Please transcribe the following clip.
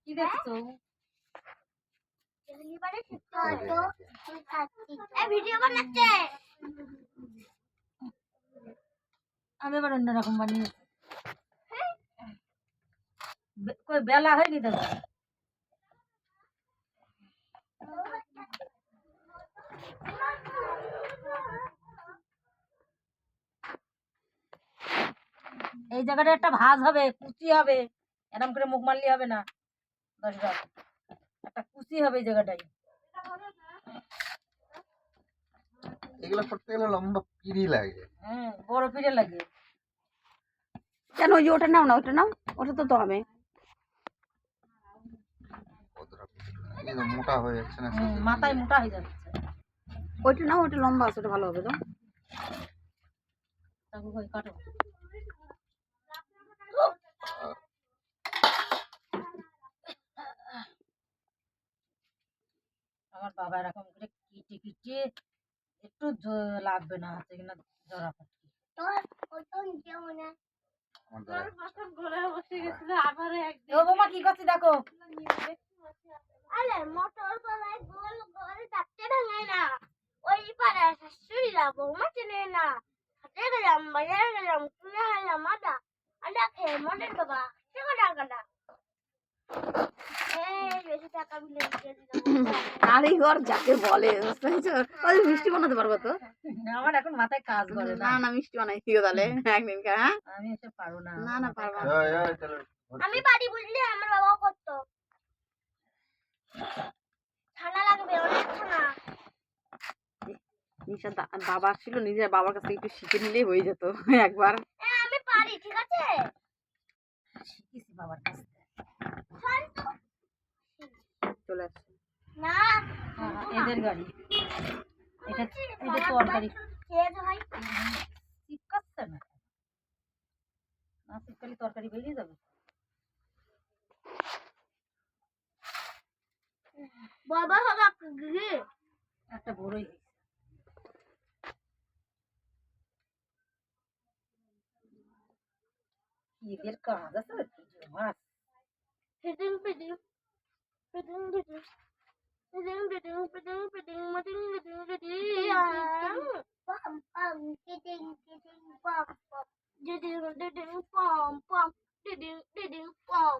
কি দেখছো? আমি এবার অন্যরকম বানিয়েছি। কই বেলা হয়নি দেখো। এই জায়গাটা একটা ভাজ হবে, কুচি হবে, এরকম করে মুখ মারলে হবে না। দশটা একটা কুচি হবে এই জায়গাটায়। এগুলো করতে গেলে লম্বা পিড়ি লাগে। বড় পিঠে লাগে। কেন ওই যে ওটা নাও না, ওটা নাও, ওটা তো হবে। মোটা হয়ে যাচ্ছে না, মাথায় মোটা হয়ে যাচ্ছে। ওইটা নাও, ওটা লম্বা আছে, ওটা ভালো হবে তো। কাটো। আমার বাবা এরকম করে কেটে কেটে একটু লাগবে না হাতে কিনা জরা পাচ্ছি। বৌমা কি করছি দেখো। মোটর গলায় গোল গোল চারটে ভাঙায় না, ওই পাড়া শাশুড়িরা বৌমা চেনে না। হাতে গেলাম, বাজারে গেলাম, কিনে আনলাম আদা, আদা খেয়ে মনের বাবা টাকা টাকা কারিগর যাকে বলে, বুঝতে পেরেছো? ওই মিষ্টি বানাতে পারবো তো। আমার এখন মাথায় কাজ করে না না, মিষ্টি বানাই দিও তাহলে একদিন। হ্যাঁ, আমি এসে পারবো না। না না, পারবো না। আমি পারি বুঝলি, আমার বাবাও করতো। ছানা লাগবে, অনেক ছানা। নিশার বাবা ছিল, নিজের বাবার কাছে একটু শিখে নিলেই হয়ে যেত একবার। আমি পারি, ঠিক আছে? শিখেছি বাবার কাছ থেকে। চলে আসছে না, এদের গাড়ি এটা, এটা তরকারি শিখাচ্ছে না, না শিখলে তরকারি বেরিয়ে যাবে। বাবা হবে একটা বড়ই এদের কাজ আছে মাছ। ফিটিং ফিটিং ফিটিং ফিটিং ফিটিং ফিটিং ফিটিং ফিটিং ফিটিং ফিটিং ফিটিং পম পম ফিটিং ফিটিং পম পম ডিডিং ডিডিং পম পম ডিডিং ডিডিং পম